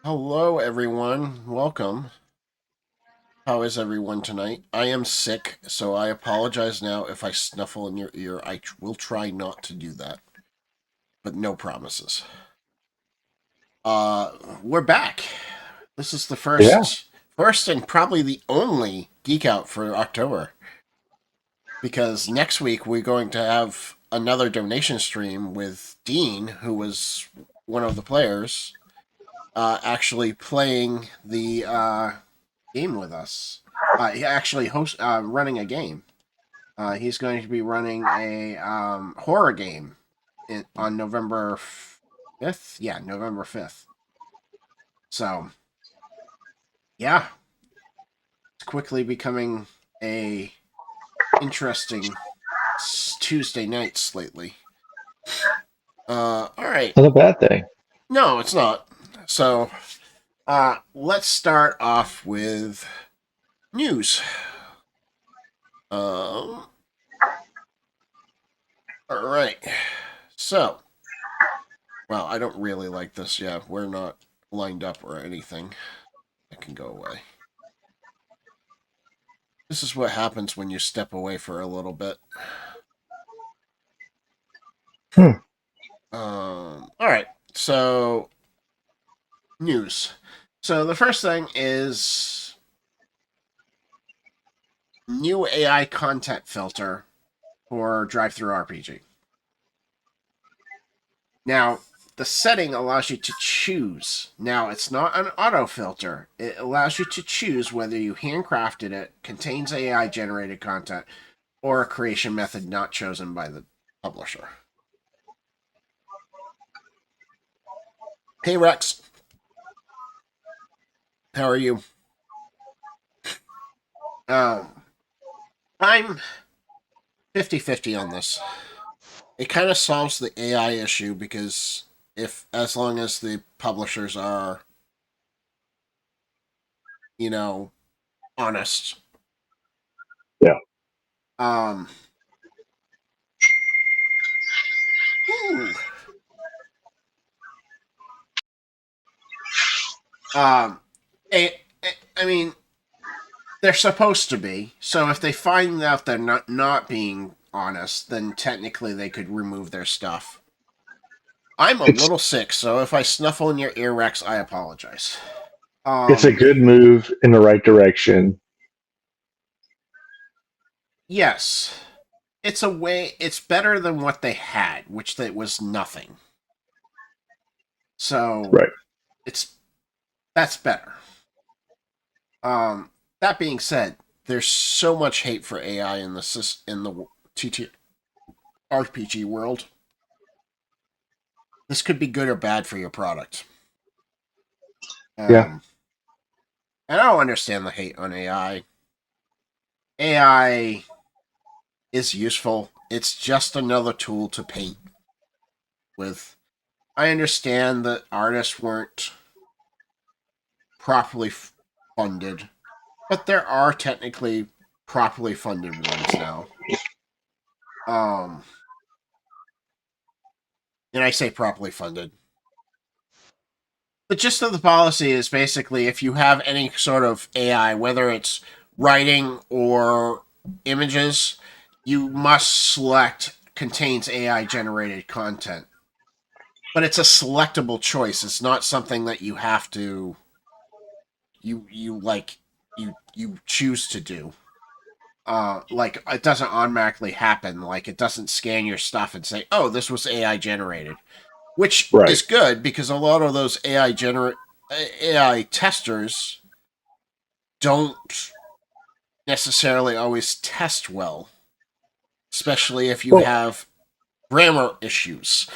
Hello, everyone. Welcome. How is everyone tonight? I am sick, so I apologize now if I snuffle in your ear. Will try not to do that, but no promises. Uh, we're back. This is the Yeah, first and probably the only Geek Out for October, because next week we're going to have another donation stream with Dean, who was one of the players, actually playing the game with us. He actually running a game. He's going to be running a horror game on November 5th. Yeah, November 5th. So, yeah, it's quickly becoming a interesting Tuesday nights lately. All right. not a bad thing. No, it's not. So, let's start off with news. Um, all right. So, well, I don't really like this. Yeah, we're not lined up or anything. It can go away. This is what happens when you step away for a little bit. Hmm. All right. So news. So the first thing is new AI content filter for drive-through RPG. Now, the setting allows you to choose. Now, it's not an auto filter. It allows you to choose whether you handcrafted it, contains AI generated content, or a creation method not chosen by the publisher. Hey Rex, how are you? Um, I'm 50-50 on this. It kind of solves the AI issue because if as long as the publishers are, you know, honest. Yeah. Um ooh, um I mean, they're supposed to be. So if they find out they're not being honest, then technically they could remove their stuff. I'm a It's little sick, so if I snuffle in your ear, Rex, I apologize. it's a Um, good move in the right direction. yes, it's a way. It's better than what they had, which that was nothing. So Right. it's that's better. Um, that being said, there's so much hate for AI in the TTRPG world. This could be good or bad for your product. Yeah. Um, and I don't understand the hate on AI. AI is useful. It's just another tool to paint with. I understand that artists weren't properly funded, but there are technically properly funded ones now. Um, and I say properly funded. The gist of the policy is basically if you have any sort of AI, whether it's writing or images, you must select contains AI generated content. But it's a selectable choice. It's not something that you have to you choose to do. Like it doesn't automatically happen. Like it doesn't scan your stuff and say, "Oh, this was AI generated," which Right. is good because a lot of those AI testers don't necessarily always test well, especially if you Well, have grammar issues.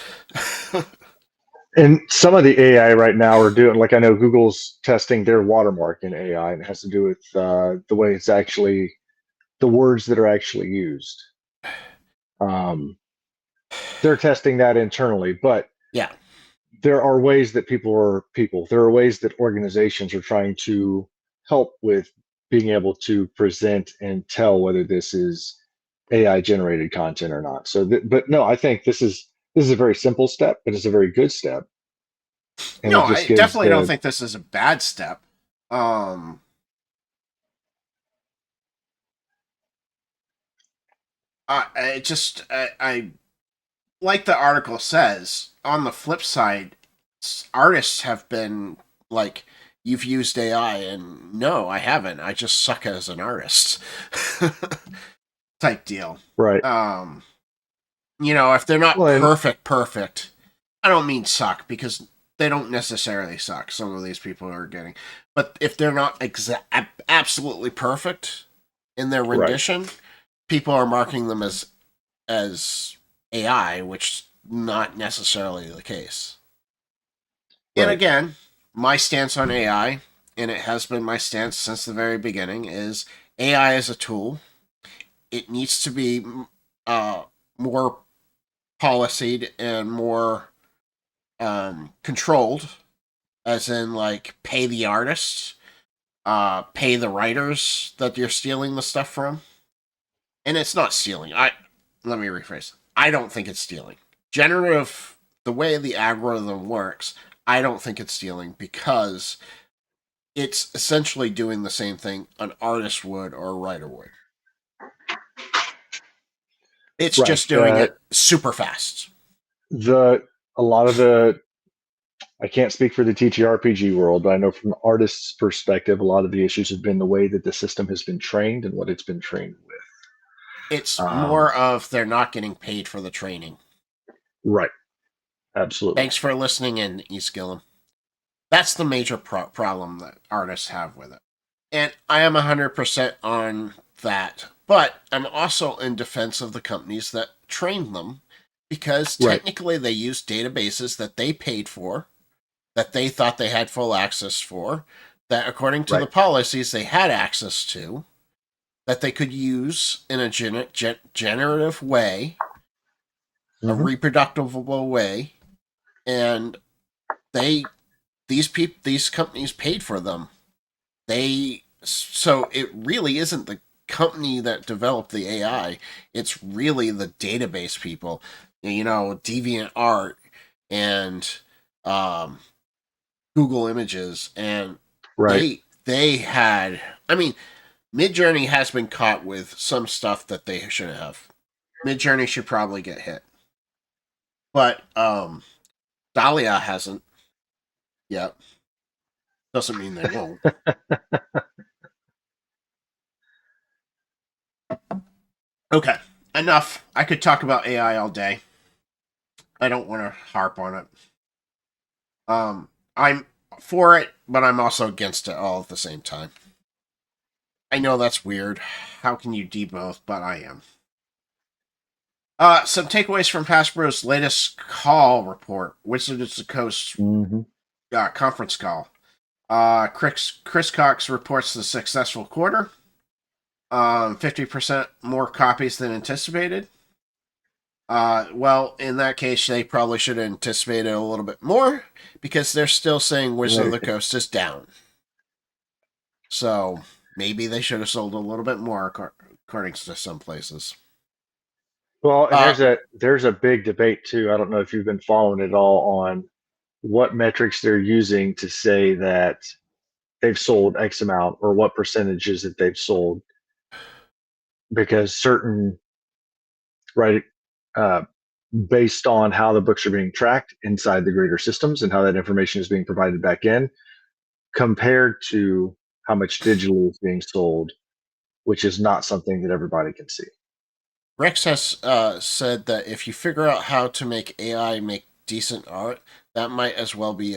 and some of the AI right now are doing like I know Google's testing their watermark in AI, and it has to do with the way it's actually the words that are actually used. Um, they're testing that internally, but Yeah, there are ways that people. There are ways that organizations are trying to help with being able to present and tell whether this is AI generated content or not. So, but no, I think this is a very simple step, but it's a very good step. and No, it just I gives definitely don't the think this is a bad step. Um, I like the article says. On the flip side, artists have been like, "You've used AI," and no, I haven't. I just suck as an artist, type deal. right. Um, if they're not Well, and perfect. I don't mean suck because they don't necessarily suck. Some of these people are getting, but if they're not absolutely perfect in their right, rendition, people are marking them as AI, which is not necessarily the case. And right, again, my stance on AI, and it has been my stance since the very beginning, is AI is a tool. It needs to be uh, more policed and more controlled, as in like pay the artists, pay the writers that you're stealing the stuff from. And it's not stealing. I Let me rephrase. I don't think it's stealing. Generative, the way the algorithm works, I don't think it's stealing because it's essentially doing the same thing an artist would or a writer would. It's right. just doing it super fast. The a lot of the I can't speak for the TTRPG world, but I know from the artist's perspective, a lot of the issues have been the way that the system has been trained and what it's been trained with. It's Um, more of they're not getting paid for the training. right, absolutely. Thanks for listening in, East. That's the major problem that artists have with it. And I am 100% on that. But I'm also in defense of the companies that trained them because Right, technically they used databases that they paid for, that they thought they had full access for, that according to the right. policies they had access to, that they could use in a generative way, a Hmm. reproducible way, and they these companies paid for them. So it really isn't the company that developed the AI. It's really the database people, Deviant Art and um, Google Images, and Right. they had. I mean, Midjourney has been caught with some stuff that they shouldn't have. Midjourney should probably get hit, but Dahlia hasn't yet. Doesn't mean they won't. Okay, enough. I could talk about AI all day. I don't want to harp on it. I'm for it, but I'm also against it all at the same time. I know that's weird. How can you do both? But I am. Some takeaways from Hasbro's latest call report, Wizards of the Coast Hmm. conference call. Chris Cox reports the successful quarter. 50% more copies than anticipated. Well, in that case, they probably should have anticipated a little bit more because they're still saying Wizard of Right. the Coast is down. So maybe they should have sold a little bit more, according to some places. Well, and Uh, there's a big debate too. I don't know if you've been following it all on what metrics they're using to say that they've sold X amount or what percentages that they've sold, because certain right uh, based on how the books are being tracked inside the greater systems and how that information is being provided back in compared to how much digitally is being sold, which is not something that everybody can see. Rex has said that if you figure out how to make AI make decent art, that might as well be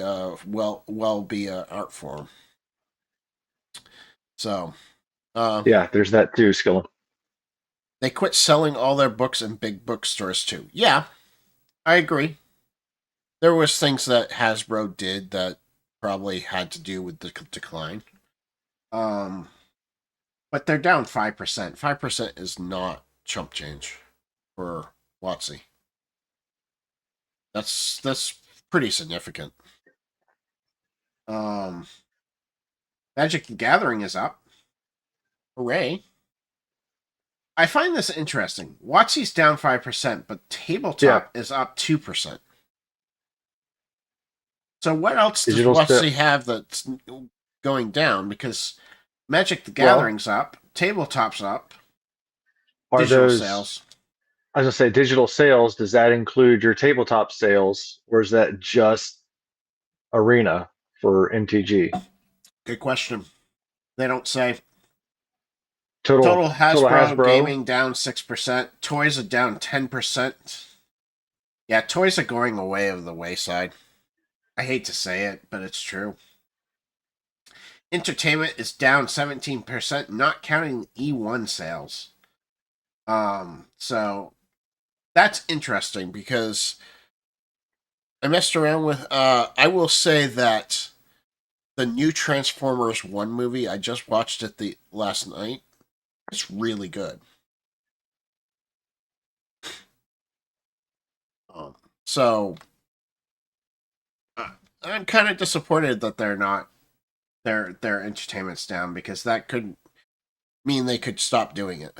be a art form. So Yeah, there's that too, Skilla. they quit selling all their books in big bookstores too. Yeah, I agree. There was things that Hasbro did that probably had to do with the decline. Um, but they're down 5%. 5% is not chump change for WotC. That's pretty significant. Um, Magic the Gathering is up. Hooray! I find this interesting. WotC's down 5%, but Yeah, tabletop is up 2%. So what else does Digital WotC have that's going down? Because Magic the well, Gathering's up, tabletop's up, are digital those sales. I was gonna say digital sales, does that include your tabletop sales, or is that just arena for MTG? Good question. They don't say. Total Total total Hasbro Hasbro, gaming down 6%. Toys are down 10%. Yeah, toys are going away of the wayside. I hate to say it, but it's true. Entertainment is down 17%, not counting E1 sales. So that's interesting because I messed around with I will say that the new Transformers 1 movie, I just watched it the last night. It's really good. Um, so uh, I'm kind of disappointed that they're not their entertainment's down because that could mean they could stop doing it.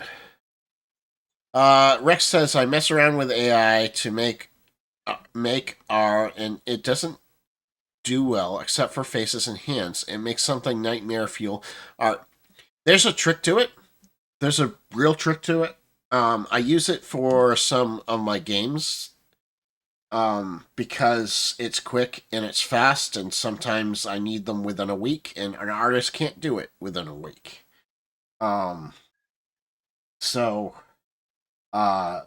Rex says I mess around with AI to make R and it doesn't do well except for faces and hands. It makes something nightmare fuel art. There's a trick to it. There's a real trick to it. I use it for some of my games because it's quick and it's fast, and sometimes I need them within a week, and an artist can't do it within a week. Um, so uh,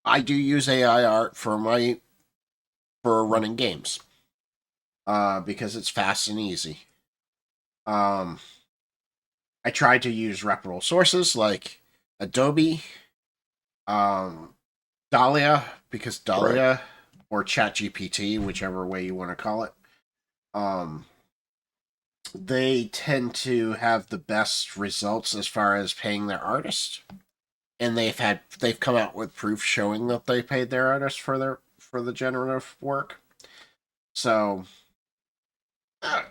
I do use AI art for running games because it's fast and easy. Um, I tried to use reputable sources like Adobe, um, Dahlia, because right? Dahlia or ChatGPT, whichever way you want to call it, um, they tend to have the best results as far as paying their artists, and they've come out with proof showing that they paid their artists for the generative work. So, uh,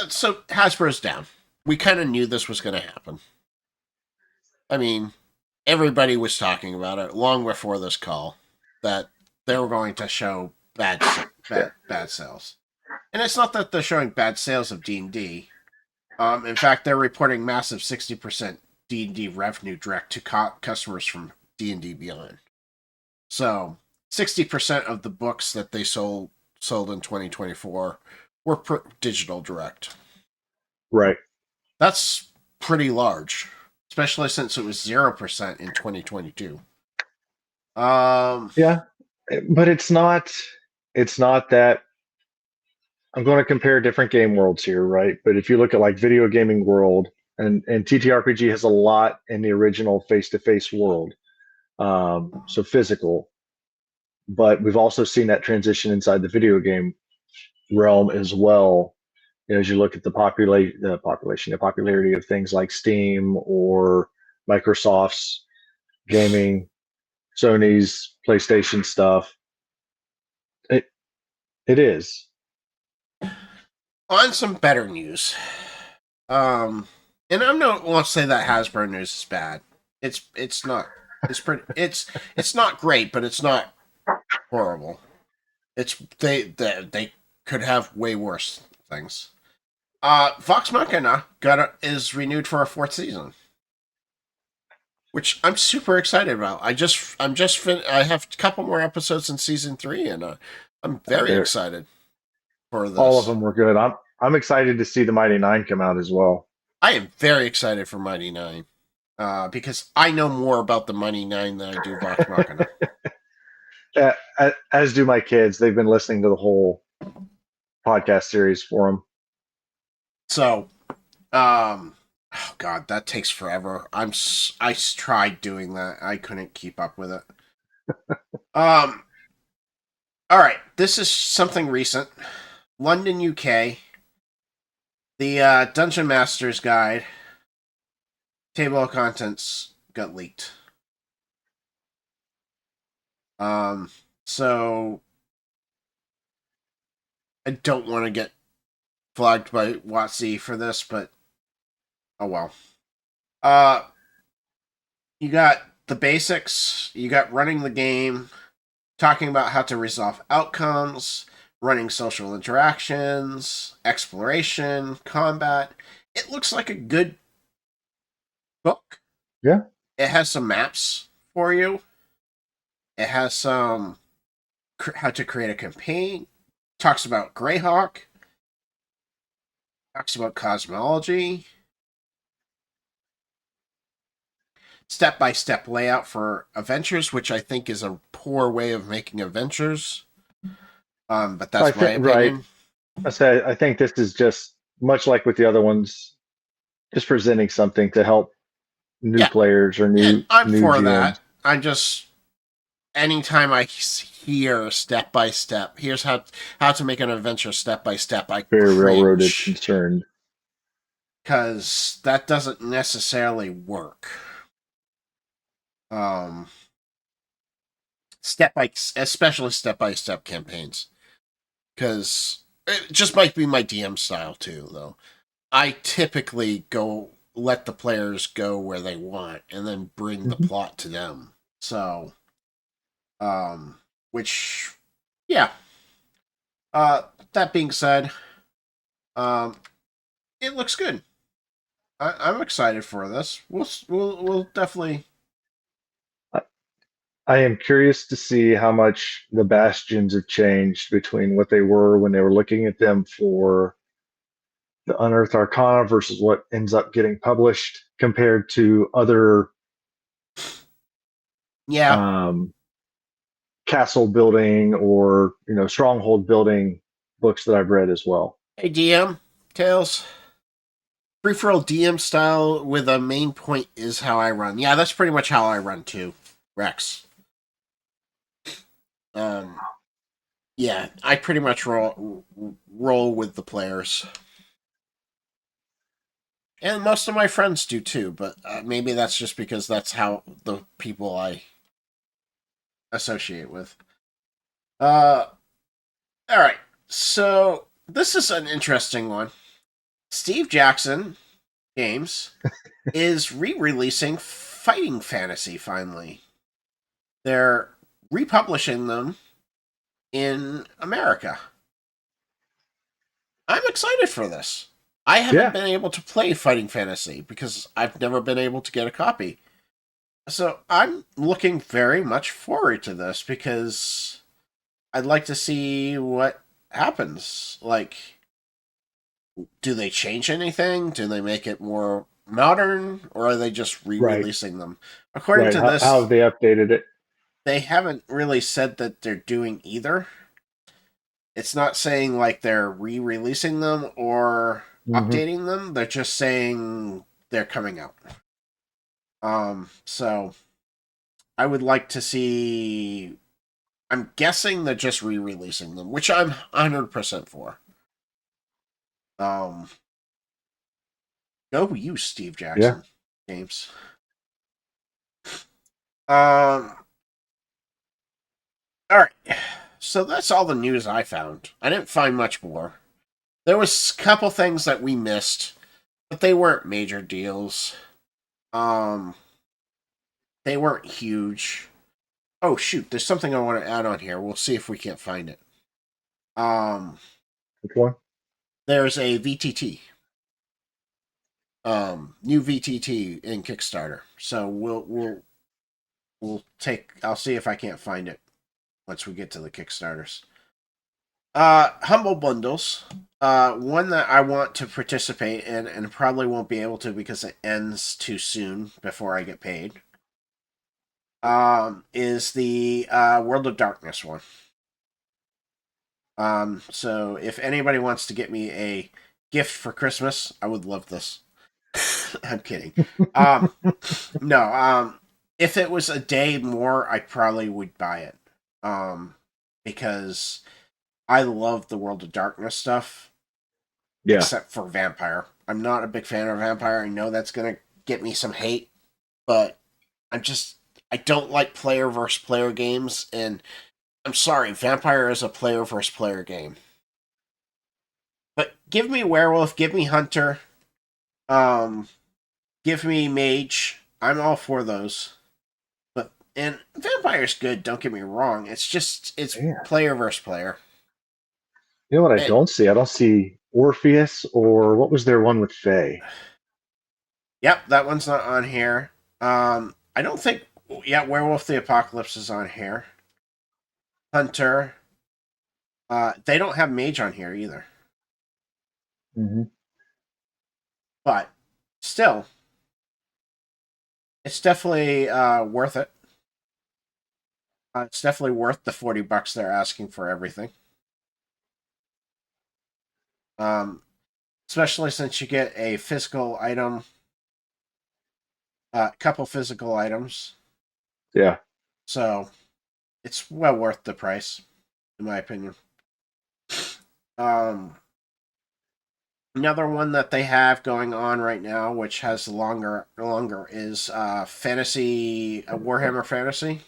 so Hasbro's down. We kind of knew this was going to happen. I mean, everybody was talking about it long before this call that they were going to show Yeah, bad sales. And it's not that they're showing bad sales of D&D. In fact, they're reporting massive 60% D&D revenue direct to customers from D&D Beyond. So, 60% of the books that they sold in 2024 were digital direct. right. That's pretty large, especially since it was 0% in 2022. Um, Yeah, but it's not that I'm going to compare different game worlds here, right? But if you look at like video gaming world, and TTRPG has a lot in the original face-to-face world, so physical, but we've also seen that transition inside the video game realm as well. You know, as you look at the popularity of things like Steam or Microsoft's gaming, Sony's PlayStation stuff. It it is. on some better news. Um, and I'm not won't say that Hasbro news is bad. It's not. It's pretty. It's not great, but it's not horrible. It's they could have way worse things. Vox Machina is renewed for a fourth season, which I'm super excited about. I have a couple more episodes in season 3, and I'm very They're excited for all of this. them were good. I'm excited to see the Mighty Nine come out as well. I am very excited for Mighty Nine because I know more about the Mighty Nine than I do Vox Machina. As do my kids. They've been listening to the whole podcast series for them. So, oh god, that takes forever. I tried doing that. I couldn't keep up with it. Um, all right, this is something recent. London, UK. The Dungeon Master's Guide table of contents got leaked. Um, so I don't want to get flagged by WotC for this, but oh well. Uh, you got the basics. You got running the game, talking about how to resolve outcomes, running social interactions, exploration, combat. It looks like a good book. Yeah. It has some maps for you. It has some how to create a campaign. Talks about Greyhawk. Talks about cosmology. Step-by-step layout for adventures, which I think is a poor way of making adventures. But I that's my think right. opinion. I think this is just much like with the other ones, just presenting something to help new Yeah, players or and I'm new for GMs. that. I just anytime I hear step by step, here's how to make an adventure step by step, I Very railroaded, cringe concerned. because that doesn't necessarily work. Um, step by especially step by step campaigns because it just might be my DM style too, though. I typically go let the players go where they want and then bring the Mhm. plot to them. So, which, yeah. That being said, um, it looks good. I'm excited for this. We'll definitely. I I am curious to see how much the bastions have changed between what they were when they were looking at them for the Unearthed Arcana versus what ends up getting published compared to other Yeah. um, castle building or stronghold building books that I've read as well. Hey DM Tails. Free for all DM style with a main point is how I run. Yeah, that's pretty much how I run too, Rex. Um, yeah, I pretty much roll with the players, and most of my friends do too. But maybe that's just because that's how the people I associate with. Uh, all right. So this is an interesting one. Steve Jackson Games is re-releasing Fighting Fantasy finally. They're republishing them in America. I'm excited for this. I haven't Yeah, been able to play Fighting Fantasy because I've never been able to get a copy. So I'm looking very much forward to this because I'd like to see what happens. Like, do they change anything? Do they make it more modern? Or are they just re right, releasing them? According right. to How this, have they updated it? they haven't really said that they're doing either. It's not saying like they're re-releasing them or Hmm. updating them. They're just saying they're coming out. So I would like to see. I'm guessing they're just re-releasing them, which I'm 100% for. Um, Go you, Steve Yeah. Jackson Games. Um, all right. So that's all the news I found. I didn't find much more. There was a couple things that we missed, but they weren't major deals. Um, they weren't huge. Oh shoot, there's something I want to add on here. We'll see if we can't find it. Um, Which one? there's a VTT. New VTT in Kickstarter. So we'll take. I'll see if I can't find it once we get to the Kickstarters. Humble bundles. One that I want to participate in and probably won't be able to because it ends too soon before I get paid. Is the World of Darkness one. So if anybody wants to get me a gift for Christmas, I would love this. I'm kidding. Um, no. If it was a day more, I probably would buy it. Because I love the World of Darkness stuff, Yeah. except for Vampire. I'm not a big fan of Vampire. I know that's gonna get me some hate, but I'm just I don't like player versus player games, and I'm sorry, Vampire is a player versus player game. But give me Werewolf, give me Hunter, um, give me Mage. I'm all for those. But and Vampire's good. Don't get me wrong. It's just it's Yeah. player versus player. You know what I Hey, don't see? I don't see Orpheus or what was their one with Faye? yep, that one's not on here. I don't think. Yeah, Werewolf the Apocalypse is on here. Hunter. They don't have Mage on here either. Hmm. But still, it's definitely worth it. It's definitely worth the $40 they're asking for everything. Um, Especially since you get a physical item, a couple physical items. Yeah. So it's well worth the price, in my opinion. Um, Another one that they have going on right now, which has longer is fantasy Warhammer Fantasy.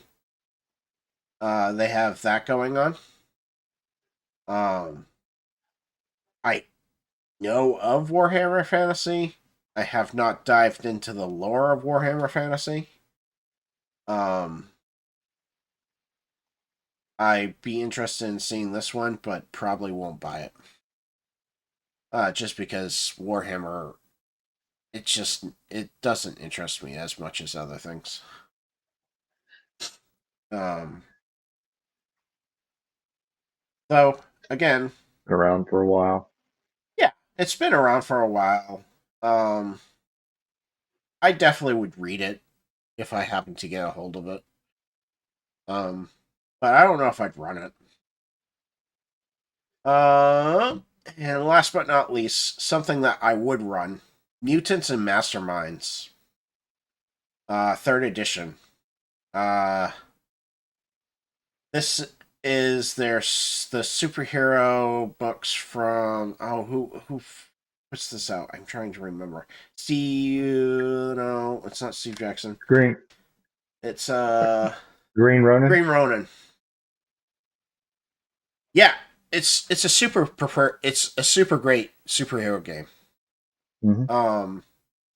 They have that going on. Um, I know of Warhammer Fantasy. I have not dived into the lore of Warhammer Fantasy. Um, I'd be interested in seeing this one, but probably won't buy it. Just because Warhammer, it doesn't interest me as much as other things. Um, though again, Around for a while. yeah, it's been around for a while. Um, I definitely would read it if I happen to get a hold of it. Um, but I don't know if I'd run it. Uh, and last but not least, something that I would run: Mutants and Masterminds, third edition. Uh, this is the superhero books from who puts this out? I'm trying to remember. Steve, no, it's not Steve Jackson. Green It's Green Ronin. Green Ronin. Yeah, it's a it's a super great superhero game. Hmm. Um,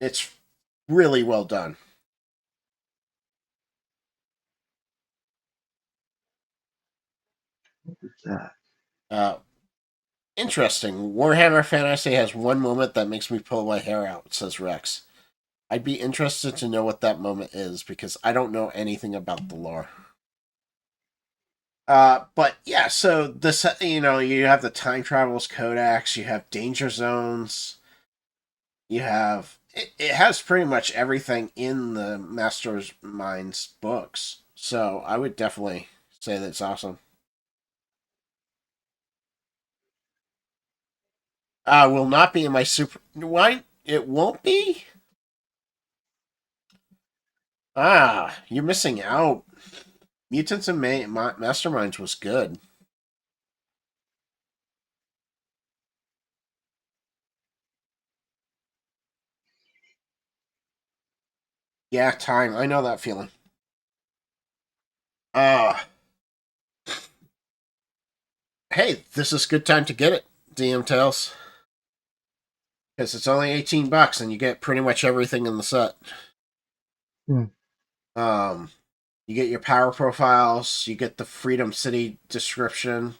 it's really well done. Uh, Interesting. Warhammer Fantasy has one moment that makes me pull my hair out, says Rex. I'd be interested to know what that moment is because I don't know anything about the lore. But yeah, so this, you have the Time Travels Codex, you have Danger Zones, you have it has pretty much everything in the Master's Minds books. So I would definitely say that's awesome. Will not be in my super. Why it won't be? You're missing out. Mutants and Masterminds was good. Yeah, time. I know that feeling. Uh Hey, this is a good time to get it, DM Tales. Because it's only $18 and you get pretty much everything in the set. Hmm. Um you get your power profiles, you get the Freedom City description,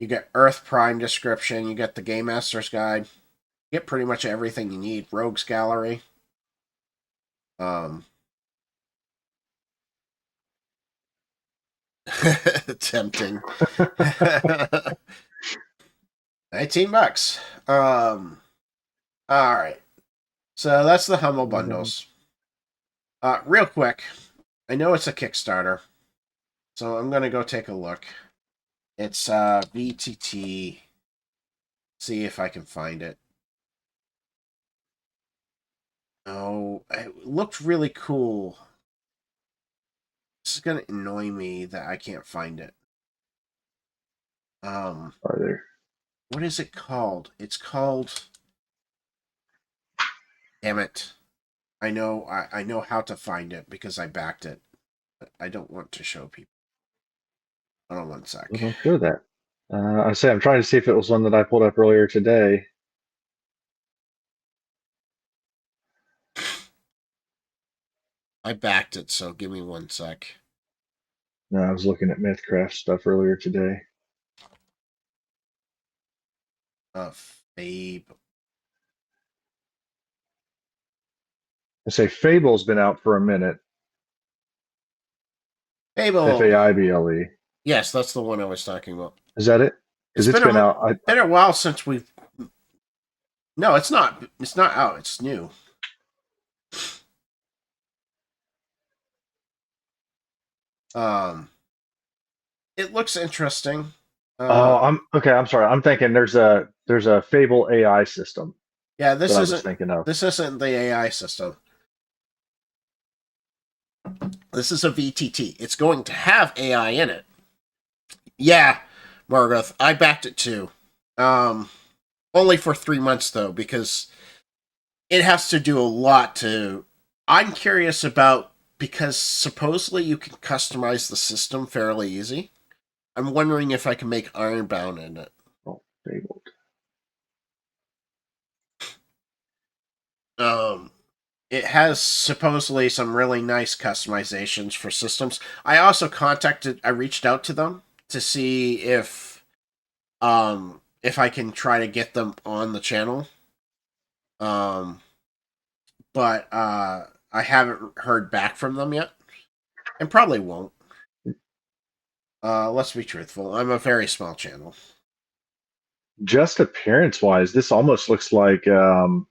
you get Earth Prime description, you get the Game Master's Guide. You get pretty much everything you need. Rogues Gallery. Um Tempting. $19. All right. So that's the Humble Bundles. Real quick, I know it's a Kickstarter, so I'm gonna go take a look. It's VTT. See if I can find it. Oh, it looked really cool. This is gonna annoy me that I can't find it. Um, Are there? what is it called? It's called. Damn it! I know how to find it because I backed it. But I don't want to show people. Hold on one Well, sec. don't show that. I say I'm trying to see if it was one that I pulled up earlier today. I backed it, so give me one sec. No, I was looking at Mythcraft stuff earlier today. Fabe. I say Fable's been out for a minute. Fable. Fable. Yes, that's the one I was talking about. Is that it? It's Because it's been out. been a while since we've. No, it's not. It's not out. It's new. Um, it looks interesting. Oh, Uh, I'm okay. I'm sorry. I'm thinking there's a Fable AI system yeah, that I was thinking of. this isn't the AI system. This is a VTT. It's going to have AI in it. Yeah, Margaret, I backed it too. Um, Only for 3 months though, because it has to do a lot to. I'm curious about because supposedly you can customize the system fairly easy. I'm wondering if I can make Ironbound in it. Oh, Fable. Um, it has supposedly some really nice customizations for systems. I reached out to them to see if I can try to get them on the channel. Um, but I haven't heard back from them yet, and probably won't. Let's be truthful. I'm a very small channel. Just appearance wise, this almost looks like oh,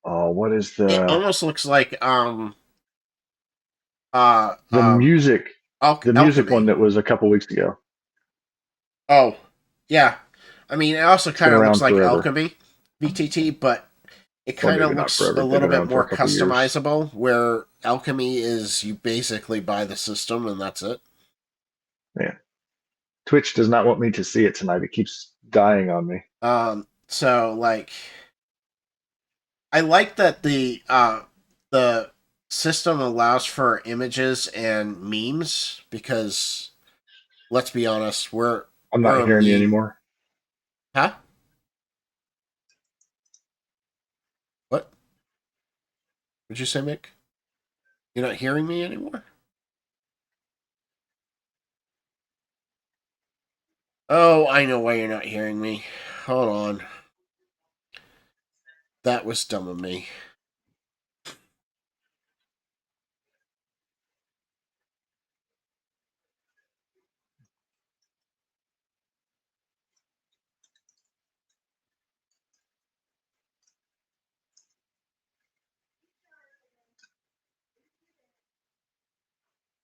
what is It the almost looks like the music the music one alchemy. that was a couple weeks ago? Oh, yeah. I mean, it also It's been kind of looks around like forever. alchemy VTT, but it Well, kind of maybe not looks forever. a Been little bit around for a more couple years. customizable. Where alchemy is you basically buy the system and that's it. Yeah. Twitch does not want me to see it tonight. It keeps dying on me. So like I like that the system allows for images and memes because let's be honest, I'm we're not a hearing you meme. anymore. Huh? What did you say, Mick? You're not hearing me anymore? Oh, I know why you're not hearing me. Hold on. That was dumb of me.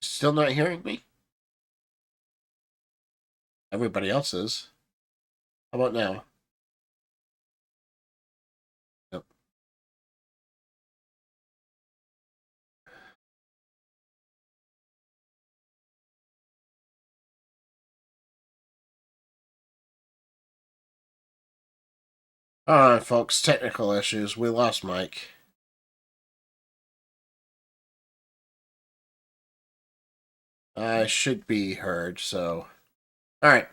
Still not hearing me? Everybody else is. How about now? Yep. Alright, folks, technical issues. We lost Mike. I should be heard, so. Alright.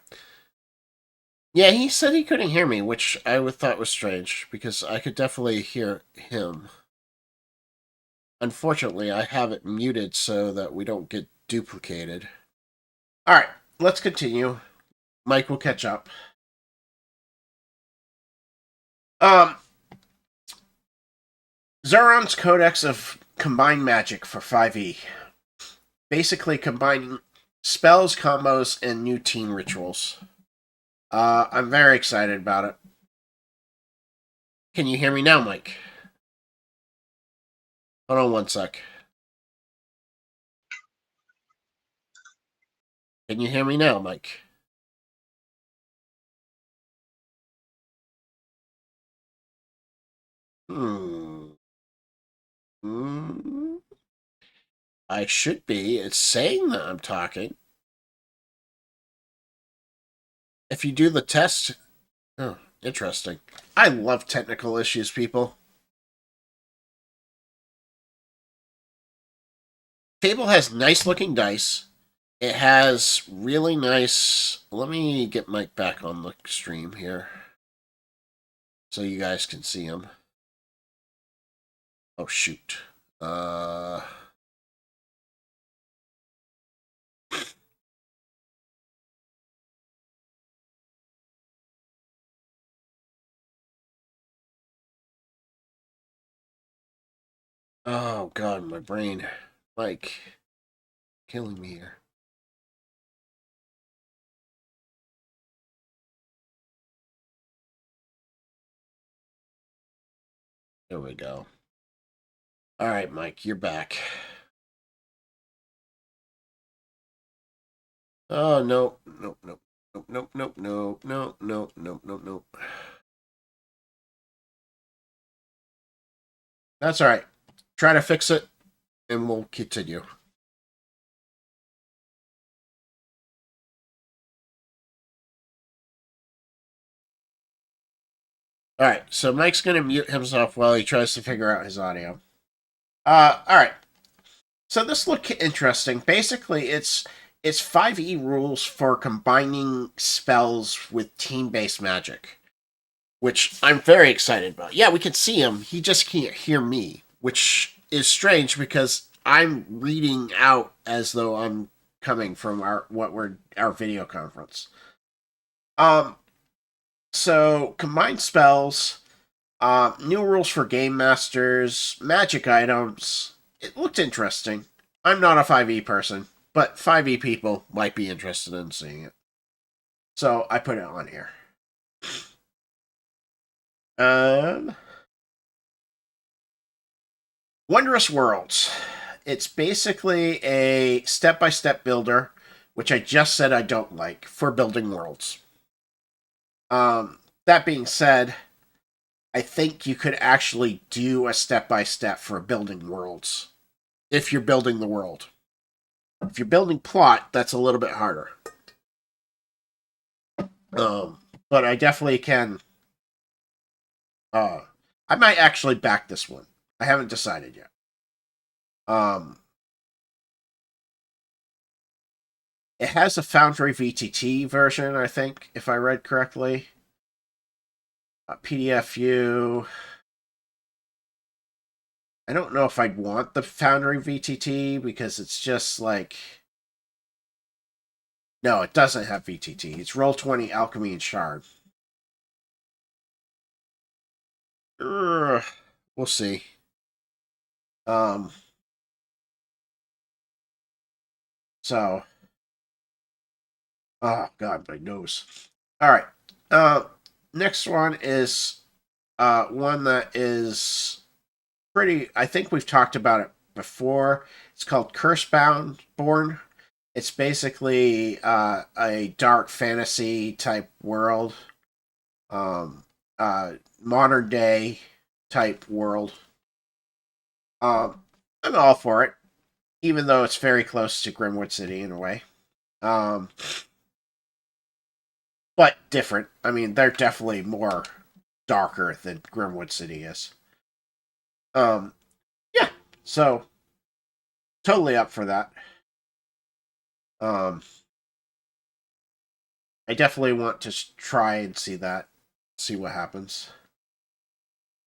Yeah, he said he couldn't hear me, which I would thought was strange, because I could definitely hear him. Unfortunately, I have it muted so that we don't get duplicated. Alright, let's continue. Mike will catch up. Um, Zeron's Codex of Combined Magic for 5e. Basically combining spells, combos, and new team rituals. I'm very excited about it. Can you hear me now, Mike? Hold on one sec. Can you hear me now, Mike? Hmm. Hmm. I should be. It's saying that I'm talking. If you do the test. Oh, interesting. I love technical issues, people. Table has nice looking dice. It has really nice. Let me get Mike back on the stream here so you guys can see him. Oh, shoot. Uh. Oh god, my brain, like, killing me here. There we go. All right, Mike, you're back. Oh no, nope, nope, nope, nope, nope, nope, nope, nope, nope, nope, nope. That's all right. Try to fix it, and we'll continue. All right, so Mike's gonna mute himself while he tries to figure out his audio. All right. So this looked interesting. Basically, it's 5e rules for combining spells with team-based magic, which I'm very excited about. Yeah, we can see him. He just can't hear me, which is strange because I'm reading out as though I'm coming from our video conference. Um, so combined spells, new rules for game masters, magic items. It looked interesting. I'm not a 5e person, but 5e people might be interested in seeing it. So I put it on here. Um, Wondrous Worlds. It's basically a step by step builder, which I just said I don't like, for building worlds. That being said, I think you could actually do a step by step for building worlds if you're building the world. If you're building plot, that's a little bit harder. But I definitely can. I might actually back this one. I haven't decided yet. Um, it has a Foundry VTT version, I think, if I read correctly. PDF view. I don't know if I'd want the Foundry VTT because it's just like. No, it doesn't have VTT. It's Roll20, Alchemy, and Shard. We'll see. Um, so. Oh, God, my nose. All right. Next one is one that is pretty. I think we've talked about it before. It's called Cursebound Born. It's basically a dark fantasy type world, um, modern day type world. I'm all for it, even though it's very close to Grimwood City in a way. Um, but different. I mean, they're definitely more darker than Grimwood City is. Um, yeah, so totally up for that. Um, I definitely want to try and see that, see what happens.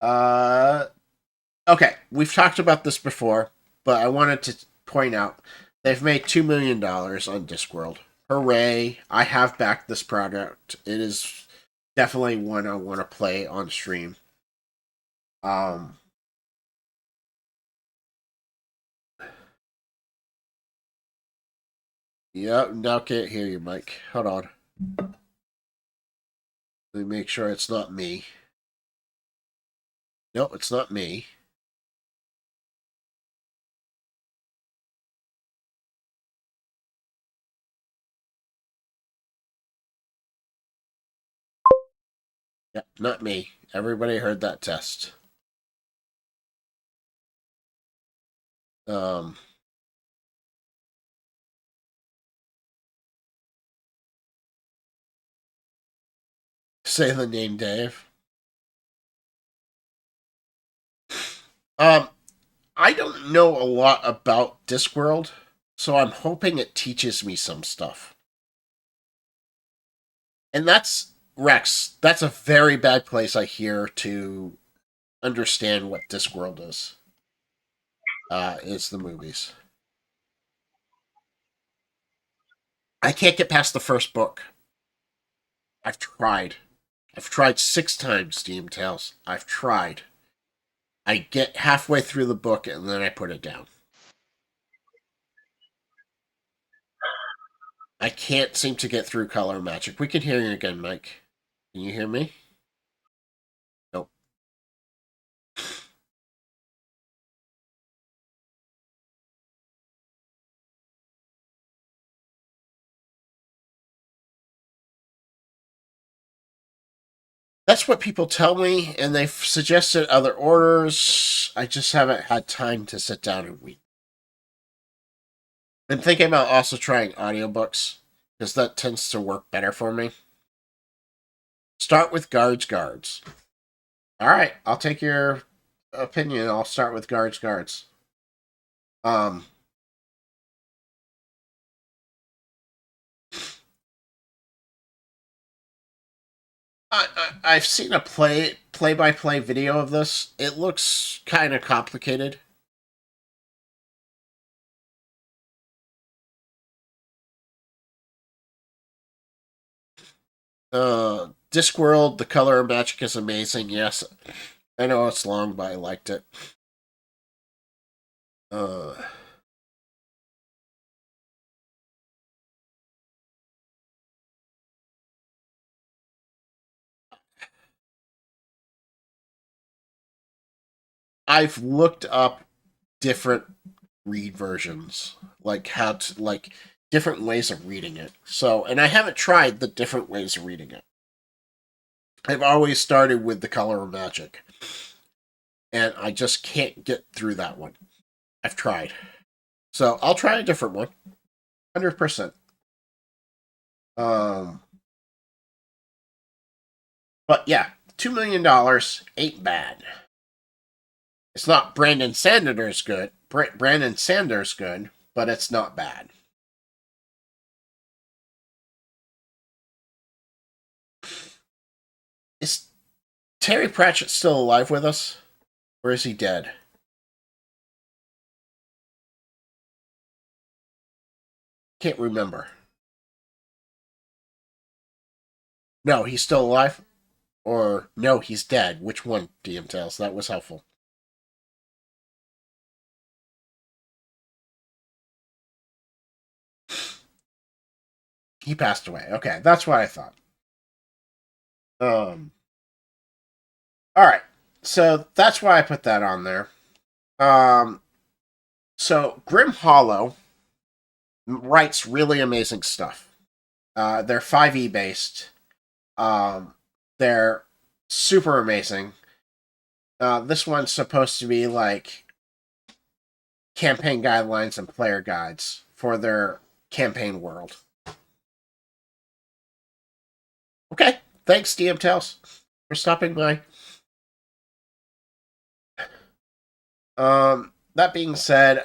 Uh, okay, we've talked about this before, but I wanted to point out they've made $2 million on Discworld. Hooray! I have backed this product. It is definitely one I want to play on stream. Um, yeah, now can't hear you, Mike. Hold on. Let me make sure it's not me. No, it's not me. Yeah, not me. Everybody heard that test. Um, Say the name, Dave. Um, I don't know a lot about Discworld, so I'm hoping it teaches me some stuff. And that's Rex. That's a very bad place I hear to understand what Discworld is. Is the movies. I can't get past the first book. I've tried. I've tried 6 times, Steam Tales. I've tried. I get halfway through the book and then I put it down. I can't seem to get through color magic. We can hear you again, Mike. Can you hear me? Nope. That's what people tell me, and they've suggested other orders. I just haven't had time to sit down and read. I'm thinking about also trying audiobooks, because that tends to work better for me. Start with guards. All right, I'll take your opinion. I'll start with guards. Um, I've seen a play by play video of this. It looks kind of complicated. Discworld, the color magic is amazing. Yes, I know it's long, but I liked it. Uh, I've looked up different read versions, like how to like different ways of reading it. So, and I haven't tried the different ways of reading it. I've always started with the color of magic, and I just can't get through that one. I've tried, so I'll try a different one. 100%. Um, but yeah, $2 million ain't bad. It's not Brandon Sanders good. Brandon Sanders good, but it's not bad. Is Terry Pratchett still alive with us, or is he dead? Can't remember. No, he's still alive, or no, he's dead. Which one? DM tells. That was helpful. He passed away. Okay, that's what I thought. Um. All right, so that's why I put that on there. Um. So Grim Hollow writes really amazing stuff. They're 5e based. Um, they're super amazing. This one's supposed to be like campaign guidelines and player guides for their campaign world. Okay, thanks, DM Tales, for stopping by. That being said,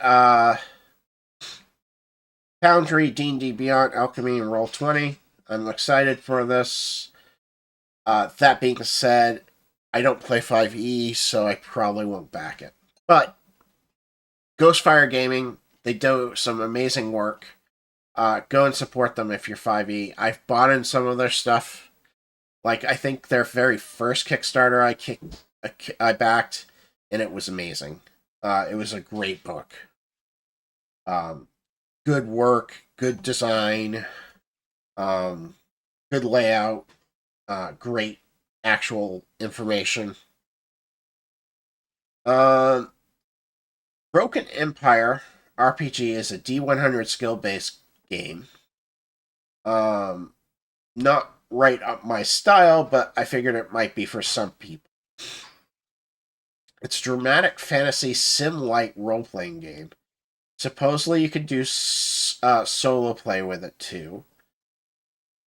Foundry, D&D Beyond, Alchemy, and Roll20. I'm excited for this. That being said, I don't play 5e, so I probably won't back it. But Ghostfire Gaming, they do some amazing work. Go and support them if you're 5e. I've bought in some of their stuff. Like, I think their very first Kickstarter I backed, and it was amazing. It was a great book. Good work, good design, good layout, great actual information. Um, Broken Empire RPG is a D100 skill based game. Not right up my style, but I figured it might be for some people. It's a dramatic fantasy sim-like role-playing game. Supposedly, you can do solo play with it too.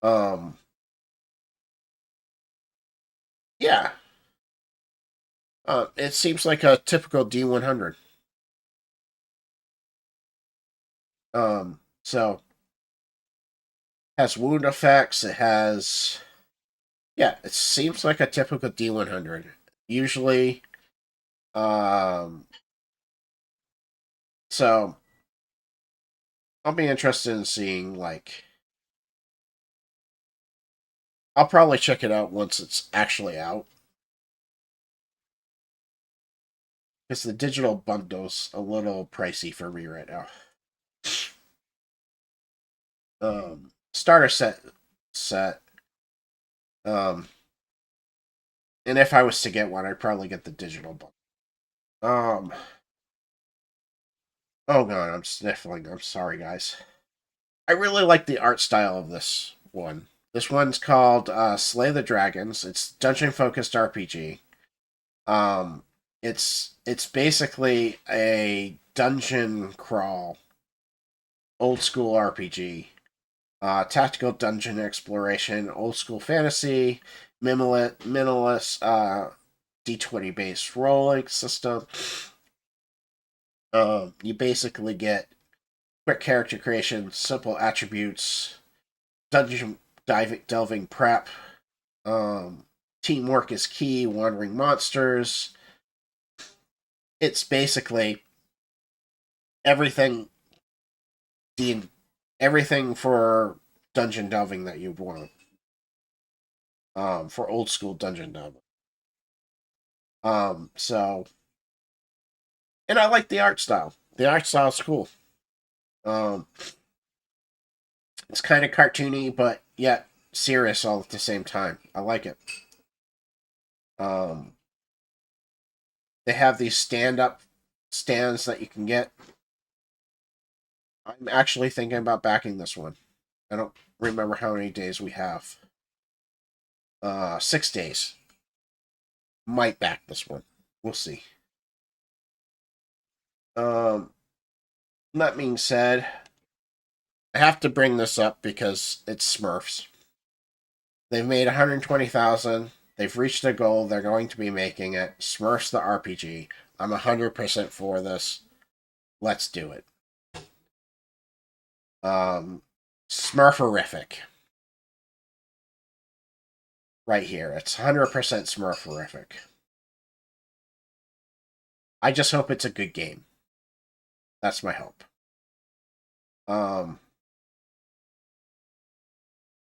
Um, yeah. It seems like a typical D100. So has wound effects. It has, yeah. It seems like a typical D100. Usually, um, so I'll be interested in seeing like. I'll probably check it out once it's actually out. because the digital bundle's a little pricey for me right now. Starter set. Um, and if I was to get one, I'd probably get the digital bundle. Oh god, I'm sniffling. I'm sorry, guys. I really like the art style of this one. This one's called Slay the Dragons. It's dungeon focused RPG. Um, it's basically a dungeon crawl, old school RPG. Tactical dungeon exploration, old school fantasy, minimalist D20 based rolling system. You basically get quick character creation, simple attributes, dungeon delving prep. Um, Teamwork is key. Wandering monsters. It's basically everything. Everything for dungeon delving that you'd want. For old school dungeon delving. So, and I like the art style. The art style's cool. Um, it's kind of cartoony, but yet serious all at the same time. I like it. Um, they have these stand-up stands that you can get. I'm actually thinking about backing this one. I don't remember how many days we have. 6 days. Might back this one. We'll see. That being said, I have to bring this up because it's Smurfs. They've made 120,000. They've reached their goal. They're going to be making it. Smurfs the RPG. I'm 100% for this. Let's do it. Smurferific. Right here. It's 100% Smurferific. I just hope it's a good game. That's my hope.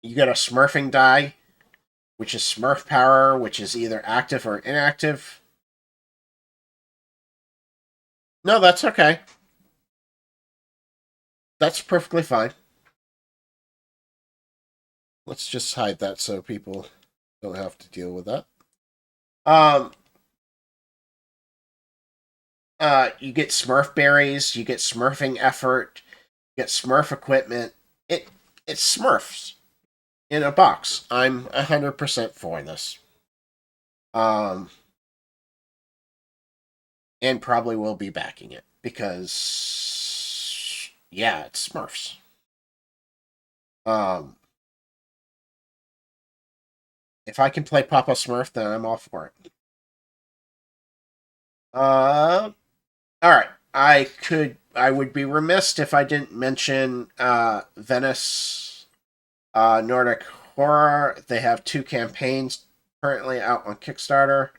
You get a smurfing die, which is smurf power, which is either active or inactive. No, that's okay. That's perfectly fine. Let's just hide that so people don't have to deal with that. You get smurf berries, you get smurfing effort, you get smurf equipment. It's smurfs in a box. I'm 100% for this. And probably will be backing it because yeah, it's Smurfs. If I can play Papa Smurf, then I'm all for it. All right. I would be remiss if I didn't mention Venice Nordic Horror. They have 2 campaigns currently out on Kickstarter.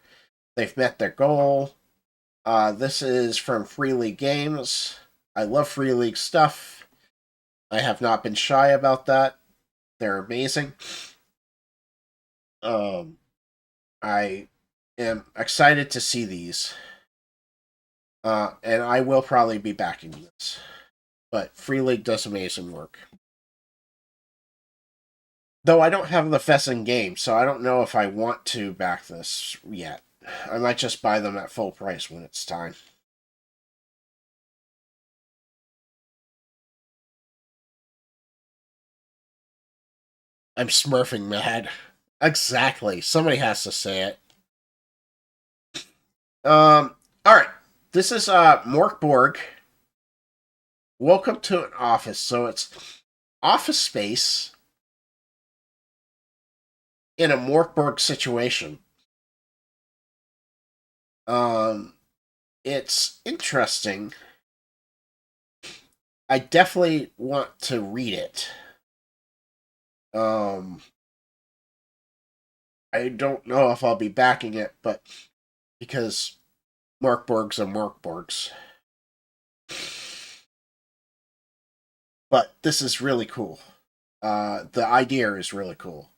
They've met their goal. This is from Free League Games. I love Free League stuff. I have not been shy about that. They're amazing. I am excited to see these. And I will probably be backing this. But Free League does amazing work. Though I don't have the Fessin game, so I don't know if I want to back this yet. I might just buy them at full price when it's time. I'm smurfing mad. Exactly. Somebody has to say it. Alright. This is Morkborg. Welcome to an office. So it's office space in a Morkborg situation. It's interesting. I definitely want to read it. I don't know if I'll be backing it, but because Morkborgs are Morkborgs. But this is really cool. The idea is really cool.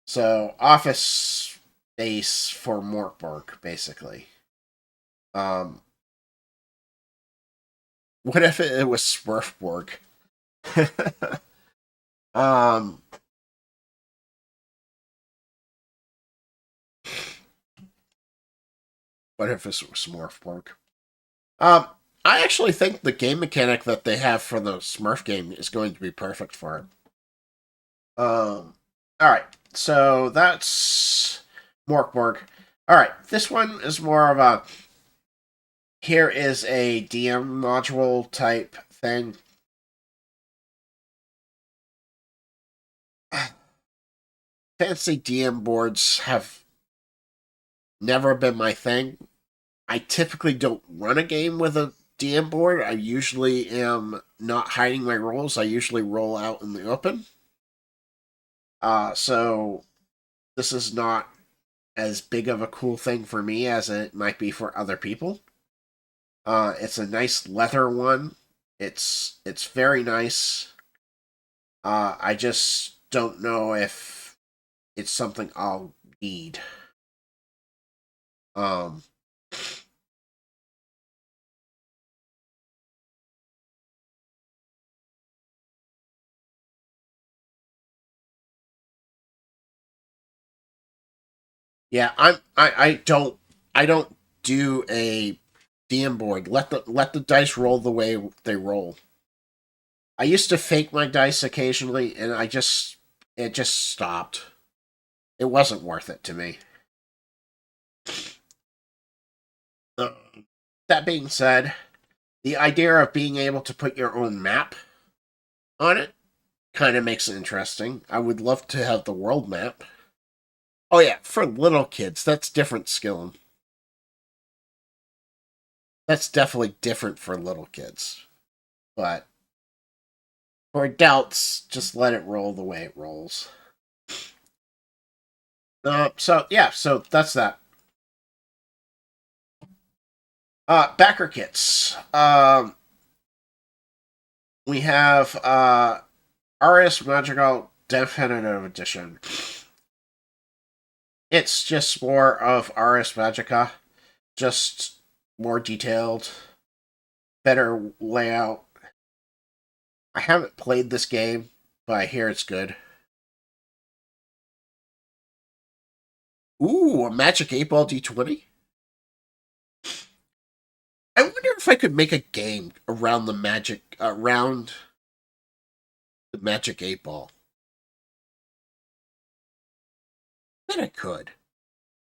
So, office space for Morkborg, basically. What if it was Smurfborg? um, what if it was Smurfborg? Um, I actually think the game mechanic that they have for the Smurf game is going to be perfect for it. All right, so that's Morkborg. All right, this one is more of a here is a DM module type thing. Fancy DM boards have never been my thing. I typically don't run a game with a DM board. I usually am not hiding my rolls. I usually roll out in the open. So this is not as big of a cool thing for me as it might be for other people. It's a nice leather one. It's very nice. I just don't know if it's something I'll need. Um, yeah, I don't do a DM board. Let the dice roll the way they roll. I used to fake my dice occasionally, and it just stopped. It wasn't worth it to me. Uh, that being said, the idea of being able to put your own map on it kind of makes it interesting. I would love to have the world map. Oh yeah, for little kids, that's different skilling. That's definitely different for little kids. But for adults, just let it roll the way it rolls. So that's that. Backer kits. We have Aris Magical Definitive Edition. It's just more of Ars Magica, just more detailed, better layout. I haven't played this game, but I hear it's good. Ooh, a Magic 8 Ball D20? I wonder if I could make a game around the Magic 8 Ball. I bet I could.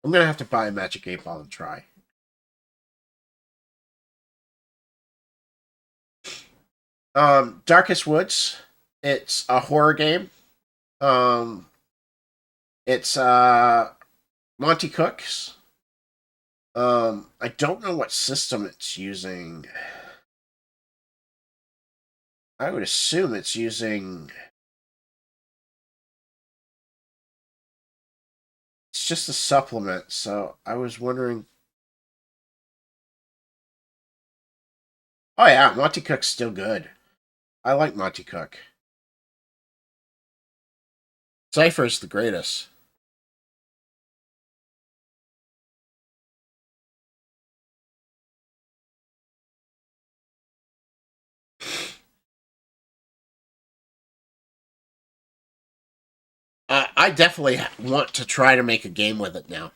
I'm gonna have to buy a Magic 8 Ball and try. Darkest Woods. It's a horror game. Um, it's Monty Cook's. I don't know what system it's using. I would assume it's using. It's just a supplement, so I was wondering. Oh yeah, Monty Cook's still good. I like Monty Cook. Cypher's the greatest. I definitely want to try to make a game with it now.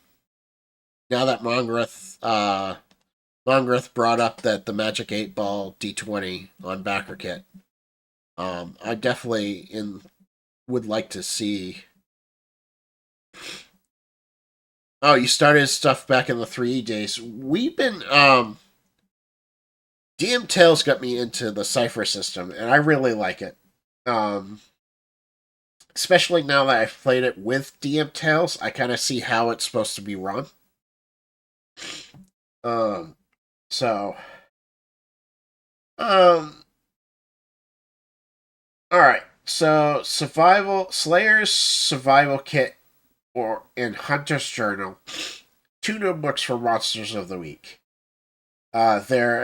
Now that Mongreth brought up that the Magic 8 Ball D20 on backer kit. I definitely would like to see. Oh, you started stuff back in the 3E days. We've been DM Tales got me into the Cypher System, and I really like it. Um, Especially now that I've played it with DM Tales, I kind of see how it's supposed to be run. Um, so, um, all right. So, Slayer's Survival Kit or in Hunter's Journal, 2 notebooks for Monsters of the Week. They're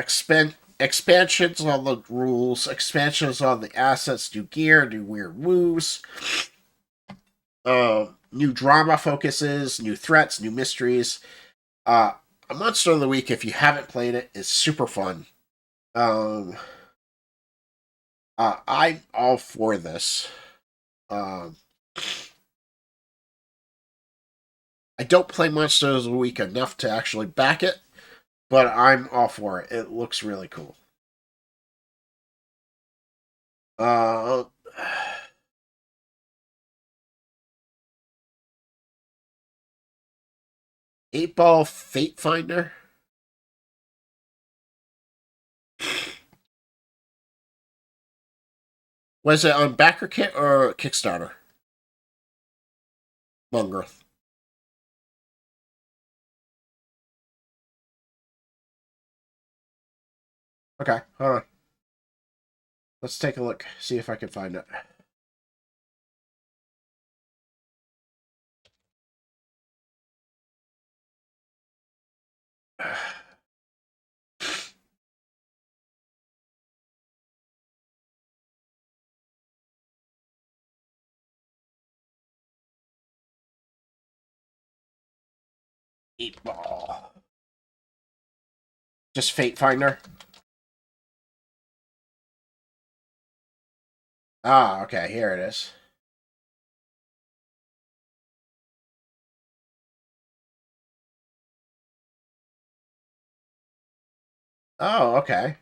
expansions on the rules, expansions on the assets, new gear, new weird moves, new drama focuses, new threats, new mysteries. A Monster of the Week, if you haven't played it, is super fun. Um, I'm all for this. Um, I don't play Monsters of the Week enough to actually back it, but I'm all for it. It looks really cool. Uh, 8 Ball Fate Finder. Was it on backer kit or Kickstarter? Mongrowth. Okay, hold on. Let's take a look. See if I can find it. Eight Ball. Just Fate Finder. Ah, okay, here it is. Oh, okay.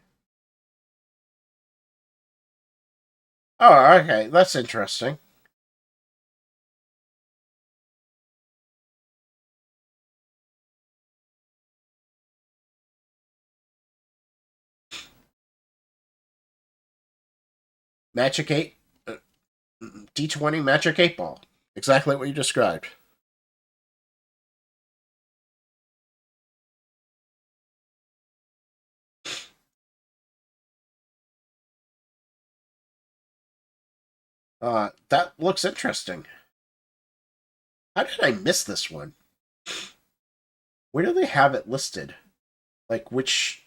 Oh, okay, that's interesting. Magic 8. D20 Magic 8 Ball. Exactly what you described. That looks interesting. How did I miss this one? Where do they have it listed? Like, which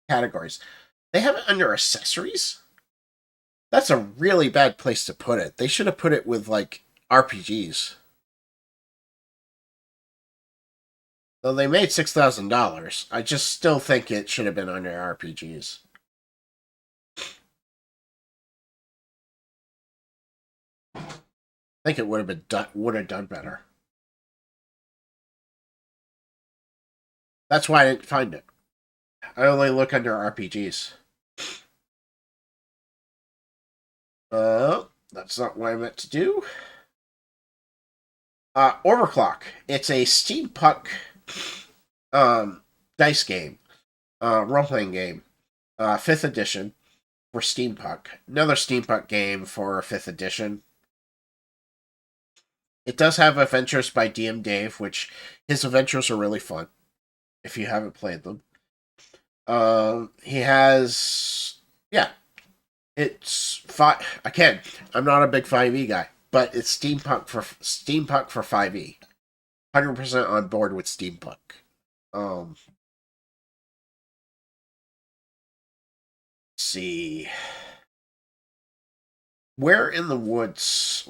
categories? They have it under accessories? That's a really bad place to put it. They should have put it with, like, RPGs. Though they made $6,000, I just still think it should have been under RPGs. I think it would have done better. That's why I didn't find it. I only look under RPGs. That's not what I meant to do. Overclock. It's a steampunk dice game, role playing game, 5th edition for steampunk. Another steampunk game for 5th edition. It does have adventures by DM Dave, which his adventures are really fun if you haven't played them. He has, yeah, it's five. Again, I'm not a big 5e guy, but it's steampunk for 5e. 100% on board with steampunk. Um, see. Wires in the Woods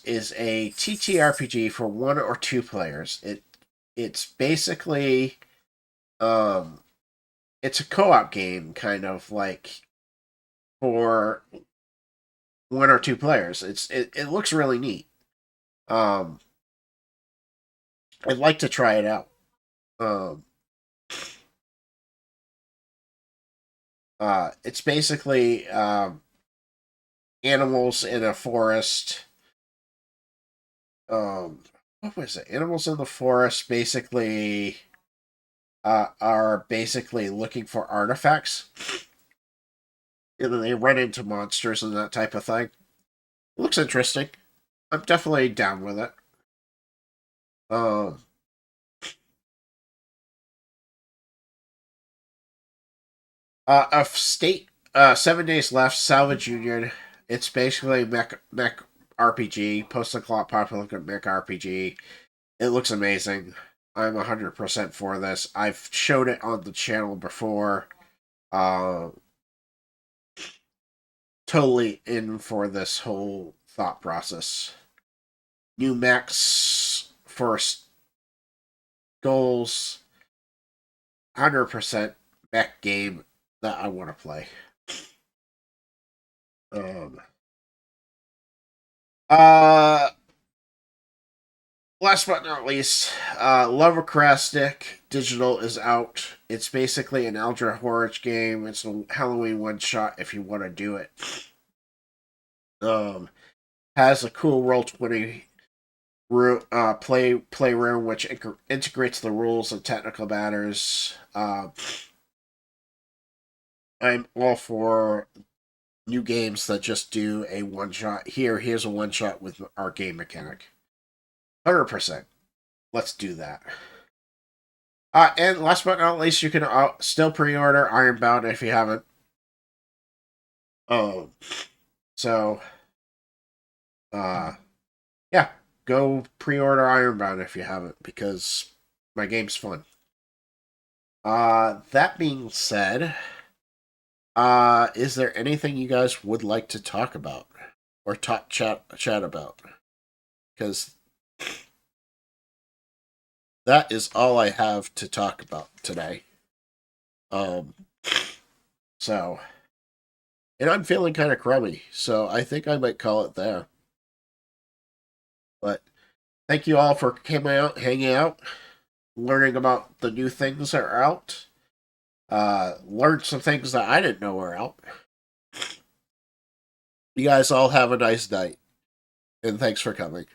is a TTRPG for 1 or 2 players. It's basically um it's a co-op game kind of like for 1 or 2 players. It looks really neat. Um I'd like to try it out. Um it's basically animals in a forest. What was it? Animals in the forest basically are basically looking for artifacts, and then they run into monsters and that type of thing. It looks interesting. I'm definitely down with it. Um, a state 7 days left. Salvage Union. It's basically mech RPG, post-apocalyptic mech RPG. It looks amazing. I'm 100% for this. I've showed it on the channel before. Uh, totally in for this whole thought process. New mechs for goals. 100% mech game that I want to play. Um, uh, Last but not least, Lovecraftic Digital is out. It's basically an Eldritch horror game. It's a Halloween one shot if you want to do it. Um, has a cool Roll20 playroom which integrates the rules and technical matters. I'm all for new games that just do a one shot. Here's a one shot with our game mechanic. 100%. Let's do that. And last but not least, you can still pre-order Ironbound if you haven't. Um, so, yeah, go pre-order Ironbound if you haven't because my game's fun. That being said, is there anything you guys would like to talk about or chat about? Because that is all I have to talk about today. So, and I'm feeling kind of crummy, so I think I might call it there. But thank you all for coming out, hanging out, learning about the new things that are out. Learned some things that I didn't know were out. You guys all have a nice night, and thanks for coming.